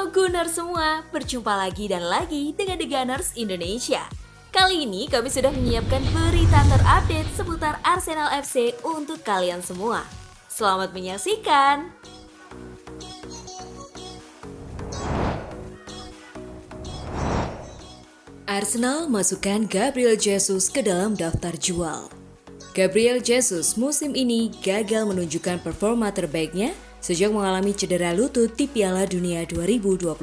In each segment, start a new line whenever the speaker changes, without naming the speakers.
Halo Gunners semua, berjumpa lagi dan lagi dengan The Gunners Indonesia. Kali ini kami sudah menyiapkan berita terupdate seputar Arsenal FC untuk kalian semua. Selamat menyaksikan! Arsenal masukkan Gabriel Jesus ke dalam daftar jual. Gabriel Jesus musim ini gagal menunjukkan performa terbaiknya sejak mengalami cedera lutut di Piala Dunia 2022.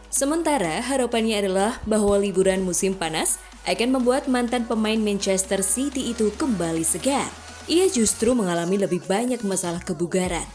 Sementara harapannya adalah bahwa liburan musim panas akan membuat mantan pemain Manchester City itu kembali segar. Ia justru mengalami lebih banyak masalah kebugaran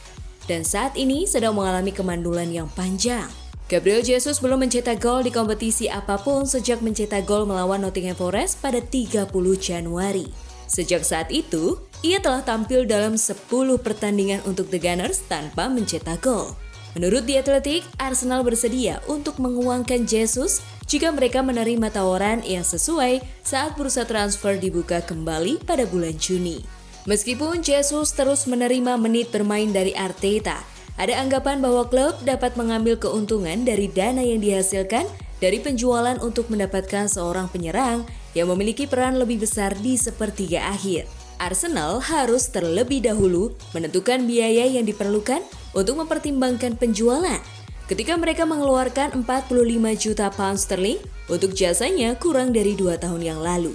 dan saat ini sedang mengalami kemandulan yang panjang. Gabriel Jesus belum mencetak gol di kompetisi apapun sejak mencetak gol melawan Nottingham Forest pada 30 Januari. Sejak saat itu, ia telah tampil dalam 10 pertandingan untuk The Gunners tanpa mencetak gol. Menurut The Athletic, Arsenal bersedia untuk menguangkan Jesus jika mereka menerima tawaran yang sesuai saat bursa transfer dibuka kembali pada bulan Juni. Meskipun Jesus terus menerima menit bermain dari Arteta, ada anggapan bahwa klub dapat mengambil keuntungan dari dana yang dihasilkan dari penjualan untuk mendapatkan seorang penyerang yang memiliki peran lebih besar di sepertiga akhir. Arsenal harus terlebih dahulu menentukan biaya yang diperlukan untuk mempertimbangkan penjualan. Ketika mereka mengeluarkan 45 juta pound sterling untuk jasanya kurang dari 2 tahun yang lalu.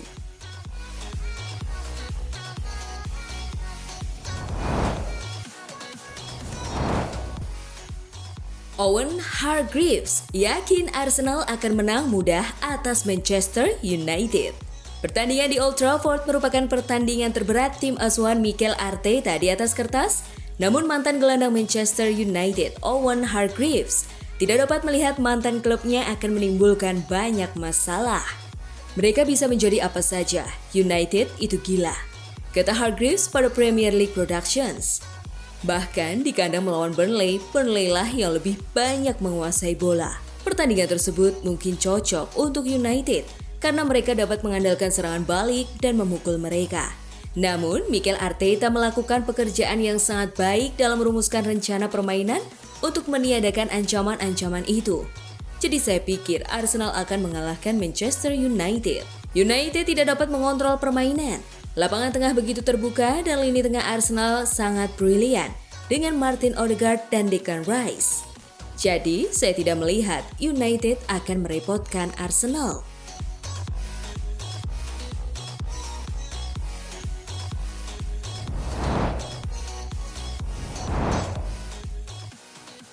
Owen Hargreaves yakin Arsenal akan menang mudah atas Manchester United. Pertandingan di Old Trafford merupakan pertandingan terberat tim asuhan Mikel Arteta di atas kertas, namun mantan gelandang Manchester United, Owen Hargreaves, tidak dapat melihat mantan klubnya akan menimbulkan banyak masalah. Mereka bisa menjadi apa saja, United itu gila, kata Hargreaves pada Premier League Productions. Bahkan di kandang melawan Burnley lah yang lebih banyak menguasai bola. Pertandingan tersebut mungkin cocok untuk United karena mereka dapat mengandalkan serangan balik dan memukul mereka. Namun, Mikel Arteta melakukan pekerjaan yang sangat baik dalam merumuskan rencana permainan untuk meniadakan ancaman-ancaman itu. Jadi saya pikir Arsenal akan mengalahkan Manchester United. United tidak dapat mengontrol permainan. Lapangan tengah begitu terbuka dan lini tengah Arsenal sangat brilian dengan Martin Odegaard dan Declan Rice. Jadi, saya tidak melihat United akan merepotkan Arsenal.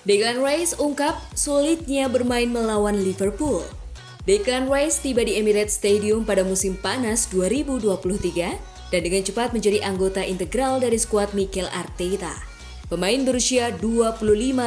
Declan Rice ungkap sulitnya bermain melawan Liverpool. Declan Rice tiba di Emirates Stadium pada musim panas 2023 dan dengan cepat menjadi anggota integral dari skuad Mikel Arteta. Pemain berusia 25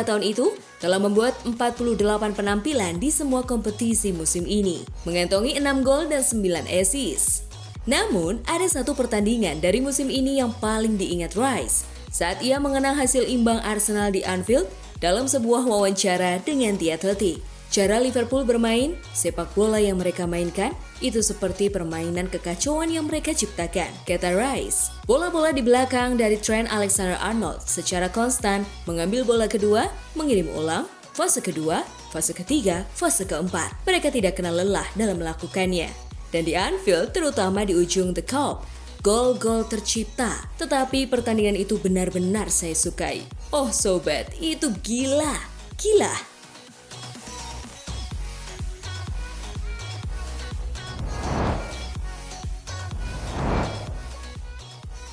tahun itu telah membuat 48 penampilan di semua kompetisi musim ini, mengantongi 6 gol dan 9 assist. Namun, ada satu pertandingan dari musim ini yang paling diingat Rice saat ia mengenang hasil imbang Arsenal di Anfield dalam sebuah wawancara dengan The Athletic. Cara Liverpool bermain, sepak bola yang mereka mainkan, itu seperti permainan kekacauan yang mereka ciptakan, kata Rice. Bola-bola di belakang dari Trent Alexander-Arnold secara konstan mengambil bola kedua, mengirim ulang, fase kedua, fase ketiga, fase keempat. Mereka tidak kenal lelah dalam melakukannya. Dan di Anfield, terutama di ujung The Kop, gol-gol tercipta. Tetapi pertandingan itu benar-benar saya sukai. Oh sobat, itu gila.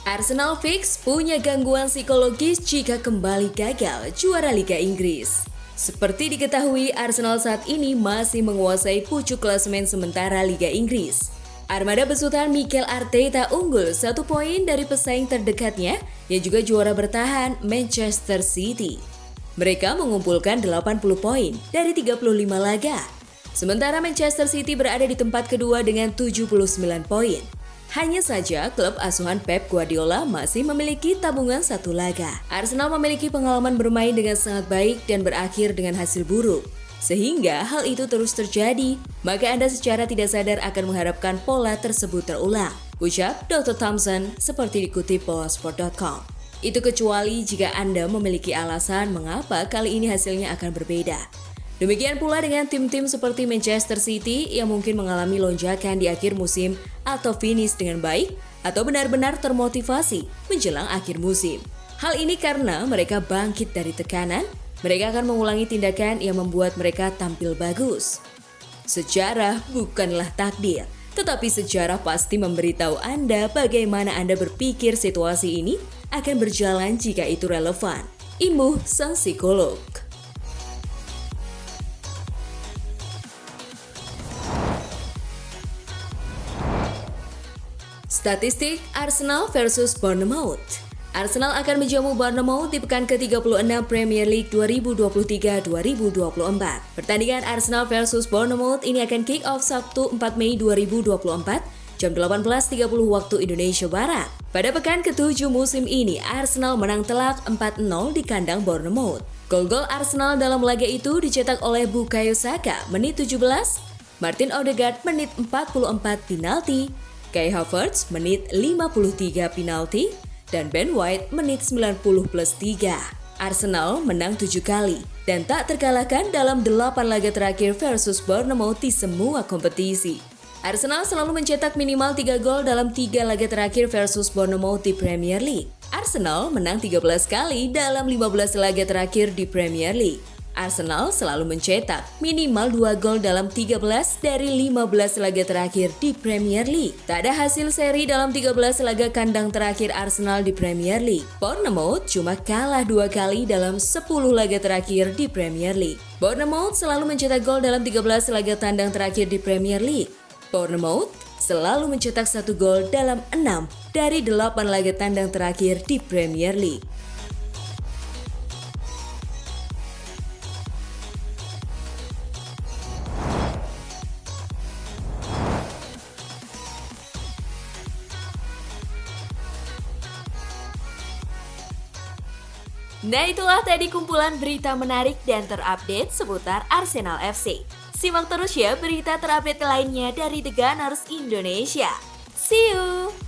Arsenal fix punya gangguan psikologis jika kembali gagal juara Liga Inggris. Seperti diketahui, Arsenal saat ini masih menguasai pucuk klasemen sementara Liga Inggris. Armada besutan Mikel Arteta unggul 1 poin dari pesaing terdekatnya yang juga juara bertahan Manchester City. Mereka mengumpulkan 80 poin dari 35 laga. Sementara Manchester City berada di tempat kedua dengan 79 poin. Hanya saja klub asuhan Pep Guardiola masih memiliki tabungan 1 laga. Arsenal memiliki pengalaman bermain dengan sangat baik dan berakhir dengan hasil buruk. Sehingga hal itu terus terjadi, maka Anda secara tidak sadar akan mengharapkan pola tersebut terulang. Ucap Dr. Thompson seperti dikutip bolasport.com. Itu kecuali jika Anda memiliki alasan mengapa kali ini hasilnya akan berbeda. Demikian pula dengan tim-tim seperti Manchester City yang mungkin mengalami lonjakan di akhir musim atau finish dengan baik atau benar-benar termotivasi menjelang akhir musim. Hal ini karena mereka bangkit dari tekanan, mereka akan mengulangi tindakan yang membuat mereka tampil bagus. Sejarah bukanlah takdir, tetapi sejarah pasti memberitahu Anda bagaimana Anda berpikir situasi ini akan berjalan jika itu relevan. Imbuh sang psikolog. Statistik Arsenal versus Bournemouth. Arsenal akan menjamu Bournemouth di pekan ke-36 Premier League 2023-2024. Pertandingan Arsenal versus Bournemouth ini akan kick off Sabtu 4 Mei 2024 jam 18.30 waktu Indonesia Barat. Pada pekan ke-7 musim ini, Arsenal menang telak 4-0 di kandang Bournemouth. Gol-gol Arsenal dalam laga itu dicetak oleh Bukayo Saka menit 17, Martin Odegaard menit 44 penalti, Kai Havertz menit 53 penalti, dan Ben White menit 90+3. Arsenal menang 7 kali dan tak terkalahkan dalam 8 laga terakhir versus Bournemouth di semua kompetisi. Arsenal selalu mencetak minimal 3 gol dalam 3 laga terakhir versus Bournemouth di Premier League. Arsenal menang 13 kali dalam 15 laga terakhir di Premier League. Arsenal selalu mencetak minimal 2 gol dalam 13 dari 15 laga terakhir di Premier League. Tak ada hasil seri dalam 13 laga kandang terakhir Arsenal di Premier League. Bournemouth cuma kalah 2 kali dalam 10 laga terakhir di Premier League. Bournemouth selalu mencetak gol dalam 13 laga tandang terakhir di Premier League. Bournemouth selalu mencetak 1 gol dalam 6 dari 8 laga tandang terakhir di Premier League. Nah, itulah tadi kumpulan berita menarik dan terupdate seputar Arsenal FC. Simak terus ya berita terupdate lainnya dari The Gunners Indonesia. See you!